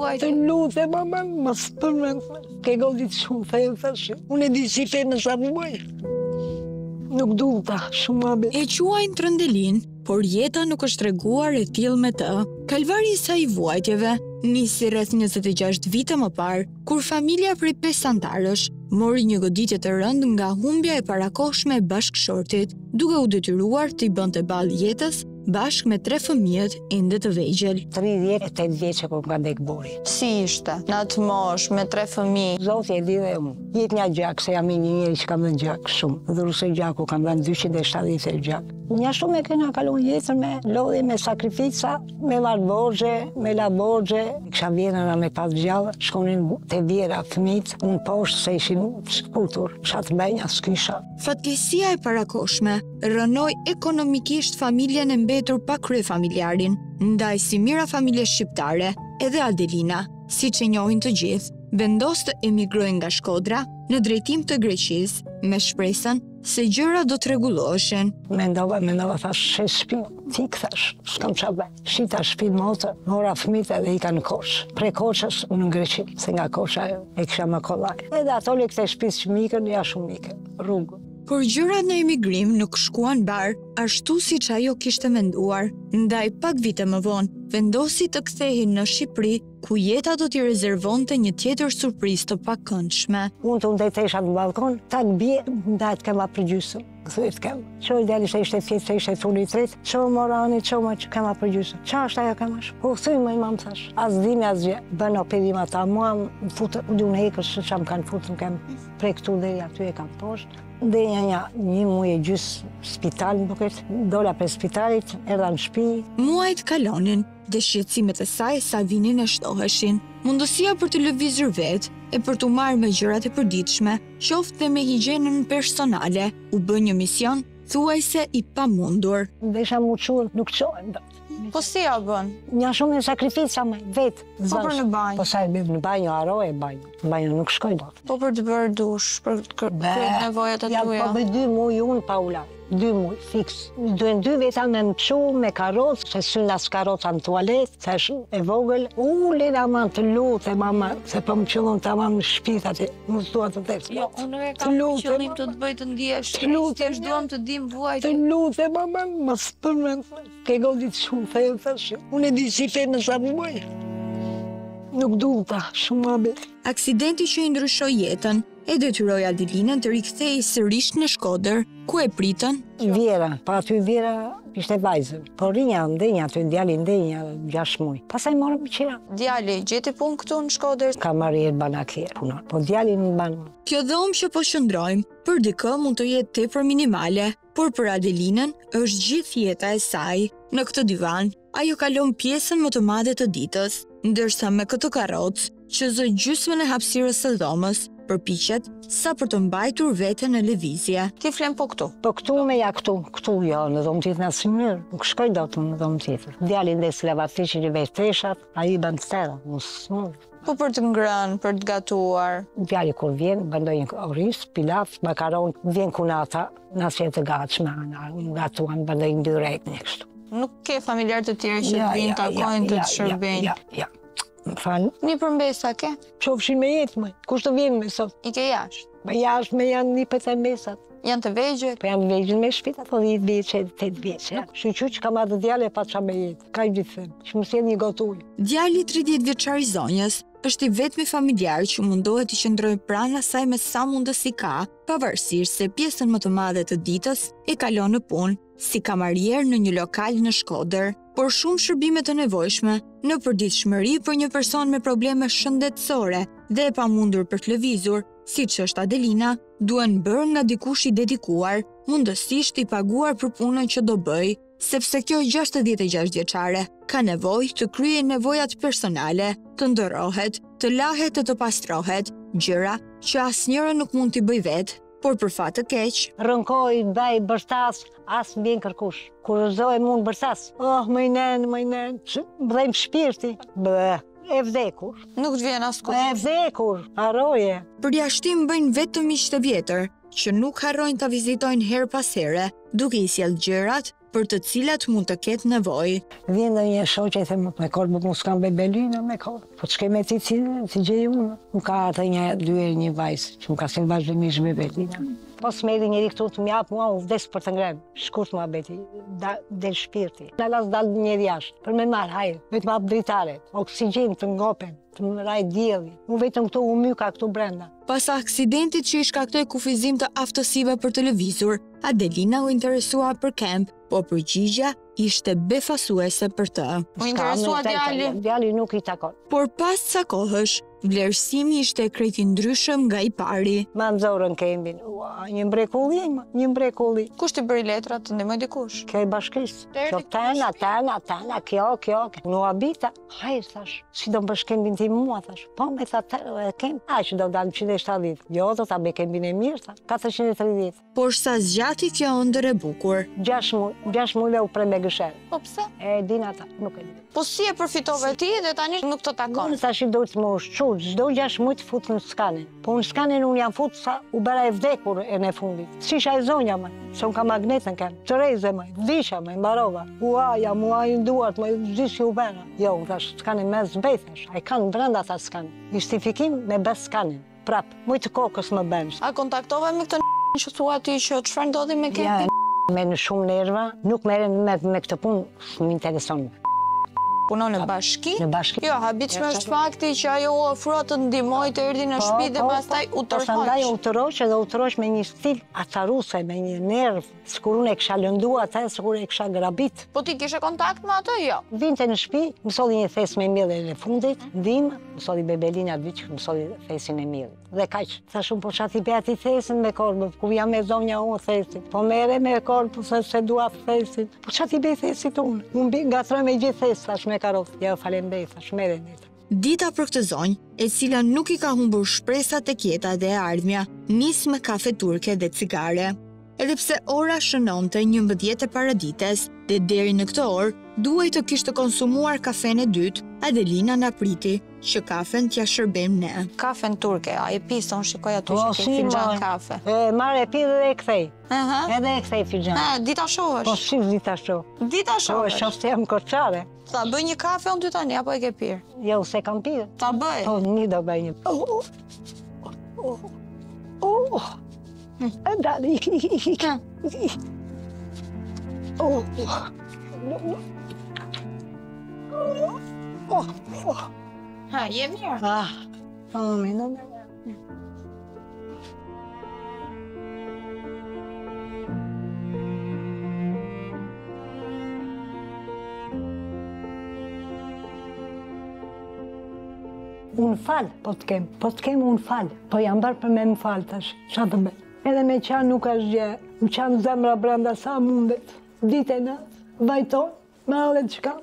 vuajtje. Të lutem, mama, mos përmend. Ke godit shumë, thejnë thash. Unë e di si fenë sa vuaj. Nuk du ta, shumë abe. E quajnë Trëndelin, por jeta nuk është treguar e tillë me të. Kalvari i saj i vuajtjeve nisi rreth 26 vite më parë, kur familja prej 5 antarësh mori një goditje të rëndë nga humbja e parakohshme e bashkëshortit, duke u detyruar të i bënte ballë jetës bashkë me 3 fëmijët ende të vegjël. 38 vjeçë kur ka dek bori. Si ishte në atë moshë me 3 fëmijë? Zoti e di dhe unë. Jetë një gjak, se jam një njeri që kam dhe gjak shumë. Dhuruse gjaku kam dhe 270 gjak. Një shumë e kena kalon jetën me lodhje, me sakrifica, me marrë borgje, me la borgje. Kisha vjenëra me pas gjallë, shkonin të vjera fëmijët, unë poshtë se ishin shkutur. Kisha të benja, s'kisha. Fatkeqësia e parakohshme rënoi ekonomikisht familjen e mbetur pa kryefamiljarin, ndaj si mira familje shqiptare, edhe Adelina, siç e njohin të gjithë, vendos të emigrojë nga Shkodra në drejtim të Greqisë, me shpresën se gjëra do të rregulloheshin. Mendova, thash, shes shtëpi, tik thash, s'kam qa bëj. Shita shtëpi motër, mora fëmijët edhe ika në Kosh. Pre Koshës, unë në Greqi, se nga Kosha e kisha më kollaj. Edhe ato le këte shtëpisë që mikën, ja shumë mikën, rrugë. Por gjërat në emigrim nuk shkuan bar, ashtu siç ajo kishte menduar. Ndaj pak vite më vonë, vendosi të kthehej në Shqipëri, ku jeta do t'i rezervonte një tjetër surprizë të pakëndshme. Unë të ndetesha në balkon, ta në bje, ndajt kema përgjysëm. Këthujet kem. Qoj djali se ishte fjetë, se ishte thulli tret, qoj morani, qoj ma që kema përgjysëm. Qa është ajo kema shë? Po këthuj më imam thash. As dhimi, as gjë. Bëno pedima ta, mua më futë, u du në hekës, që më kanë futë, më kem prej këtu dhe aty e kam poshtë. Dhe një muaj e gjysë spital, më buket, dola për spitalit, erdha në shtëpi. Muajt kalonin, dhe shqetësimet e saj sa vinin e shtoheshin. Mundësia për të lëvizur vetë e për të marrë me gjërat e përditshme, qoftë dhe me higjienën personale, u bë një mision thuajse i pamundur. Dhe isha muqur, nuk qohem do. Po si ja bën? Një shumë e sakrifica me, vetë. Po për në banjë? Po sa e bëjmë në banjë, aroje banjë. Në banjë nuk shkoj do. Po për të bërë dush, për të kryer nevojat e tuaja? Ja, po bëj 2 muaj unë pa ula. 2 muaj, fix. Duhen 2 veta me më qu, me karocë, se syna s'karocë në tualet, se është e vogël. Lena ma të lutë, mama, se po më qëllon të ama më shpitat, më s'dua të tërë. Jo, unë nuk e kam qëllim të bëj të ndjesh, thjesht duam të dim vuajtje. Të lutë, mama, mos përmend. Ke godit shumë thellë, thash. Unë e di si fenë sa vuaj. Nuk du ta, shumë abe. Aksidenti që i ndryshoi jetën e detyroi Adelinën të rikthehej sërish në Shkodër, ku e pritën Vjera, pa aty Vjera ishte vajzën. Po rinja ndenja, aty djali ndenja 6 muaj. Pastaj morëm qira. Djali, gjeti punë këtu në Shkodër? Ka marrë jetë banakjer punon, po djali në banë. Kjo dhomë që po shëndrojmë, për dikë mund të jetë tepër minimale, por për Adelinën është gjithë jeta e saj. Në këtë divan, ajo kalon pjesën më të madhe të ditës, ndërsa me këtë karrocë, që zë gjysmën e hapësirës së dhomës, përpiqet sa për të mbajtur veten në lëvizje. Ti flen po këtu? Po këtu me ja këtu jo, në dhomë tjetër në asnjëherë. Nuk shkoj dot në dhomë tjetër. Djali ndes lavatiçin i vetë teshat, ai bën stera, mos. Po për të ngrënë, për të gatuar. Djali kur vjen, bëndojnë oris, pilaf, makaron, vjen kunata, nëse të gatshme, gatuan, bëndojnë dyrek një kështu. Nuk ke familjar të tjerë që vinë takojnë të të shërbejnë? Ja. Më falë. Një përmbesa ke? Qofshin me jetë, mëj. Kush të vjen me sot? I ke jashtë? Me jashtë me janë një për të mesat. Janë të vegjël? Po janë vegjël me shpita, po 10 vjeqe, 8 vjeqe. Shqyqy që ka madhe djale pa qa me jetë. Ka i gjithë them, që më sjen një gotuj. Djali 30 vjeçar i zonjës është i vetmi familjar që mundohet të qëndrojë pranë asaj me sa mundësi ka, pavarësisht se pjesën më të madhe të ditës e kalon në punë si kamarier në një lokal në Shkodër, por shumë shërbime të nevojshme në përditshmëri për një person me probleme shëndetësore dhe e pamundur për të lëvizur, siç është Adelina, duhen bërë nga dikush i dedikuar, mundësisht i paguar për punën që do bëj, sepse kjo 66 vjeçare ka nevojë të kryejë nevojat personale, të ndërrohet, të lahet e të pastrohet, gjëra që asnjëra nuk mund t'i bëj vetë. Por për fat të keq, rënkoj, baj, bërtas, as më vjen kërkush. Kur rëzohem unë bërtas, më i nen, bëdhejmë shpirti, e vdekur. Nuk të vjen askush. E vdekur, haroje. Përjashtim bëjnë vetëm miqtë e vjetër, që nuk harrojnë ta vizitojnë her pas here, duke i sjellë gjërat për të cilat mund të ketë nevojë. Vjen dhe një shoqe e them, me korë mu s'kam bebelina me korë. Po të shkeme ti si gjej unë. Më ka atë një vajzë, që më ka sin vazhdimisht bebelina. Po s'meri njeri këtu të mjap mua, u vdes për të ngrem. Shkurt mua beti, del shpirti. Në las dal njeri jashtë, për me marë, hajë, vetë ma dritare, oksigjen të ngopen, të më raj djeli. Unë vetëm këtu u myka këtu brenda. Pas aksidentit që i shkaktoi kufizim të aftësive për televizor, Adelina u interesua për kemp, po përgjigja ishte befasuese për të. U interesua djali. Djali nuk i takon. Por pas ca kohësh, vlerësimi ishte krejt i ndryshëm nga i pari. Ma nëzorën kembin, një mbrekulli, një mbrekulli. Kush t'i bëri letrat, të ndihmoj dikush? Kjo i bashkisë. Kjo tena, kjo. Nuk habita. Hajë, thash, si do më bësh kembin ti mua, thash. Po, me tha kemb. A, që do dalë 170. Jo, do ta bëj kembin e mirë, tha. 430. Por sa zgjati kjo ëndër e bukur. 6 muaj u pre me gësher. Po pse? E din ata, nuk e di. Po si e përfitove ti dhe tani nuk të takon? Unë tash i do të më ushqu, çdo 6 muaj të fut në skanin. Po në skanin unë jam fut sa u bëra e vdekur e në fundit. Sisha e zonja më, se unë ka magnetën kem. Çoreze më, vdisha më, mbarova. Uaja, mua i duart, më gjithë u bëra. Jo, unë tash skanin me zbethash. Ai kanë brenda ta skanin. Justifikim me bes skanin. Prap, mujt të kokës më bën. A kontaktove me këtë që thua ti që çfarë ndodhi me kempin? Me në shumë nerva, nuk merren me këtë punë, më intereson. Punon në bashki? Në bashki. Jo, habitshme është fakti që ajo u ofrua të ndihmoj të erdhi në shtëpi dhe pastaj u tërhoq. Pastaj u tërhoq me një stil ataruse, me një nerv, sikur unë e kisha lënduar atë, sikur e kisha grabit. Po ti kishe kontakt me atë? Jo. Vinte në shtëpi, më solli një thes me miell në fundit, ndihmë, më solli bebelina diç, më solli thesin e miell. Dhe kaq, thash unë po çati bëj atë thesin me korb, ku jam me zonja unë thesin. Po merre me korb se dua thesin. Po çati bëj thesit unë. Unë ngatroj me gjithë thes tash me karrot. Ja faleminderit, thash merre ditë. Dita për këtë zonjë, e cila nuk i ka humbur shpresat e kjeta dhe e ardhmja, nis me kafe turke dhe cigare. Edhe pse ora shënonte 11 e paradites dhe deri në këtë orë duhej të kishte konsumuar kafen e dytë, Adelina na priti që kafen t'ja shërbejmë ne. Kafen turke, a e pisa, unë shikoj aty Po, që si, ke finxhan ma. kafe. Marr e pi dhe e kthej. Aha. Edhe e kthej finxhan. Dita Po shohësh. si dita shoh. Dita Po e shohësh. shoh se jam koçare. Tha bëj një kafe unë ty tani apo e ke pirë? Jo, se kam pirë. Ta bëj. Po, një do bëj një. E dali. Ha, je mirë. Minë. Unë falë, po të kem unë falë, po jam bërë për me më falë tash, qa të bëj. Edhe me qanë nuk është gjë, më qanë zemra brenda sa mundet, dite në, vajton, me allet qka,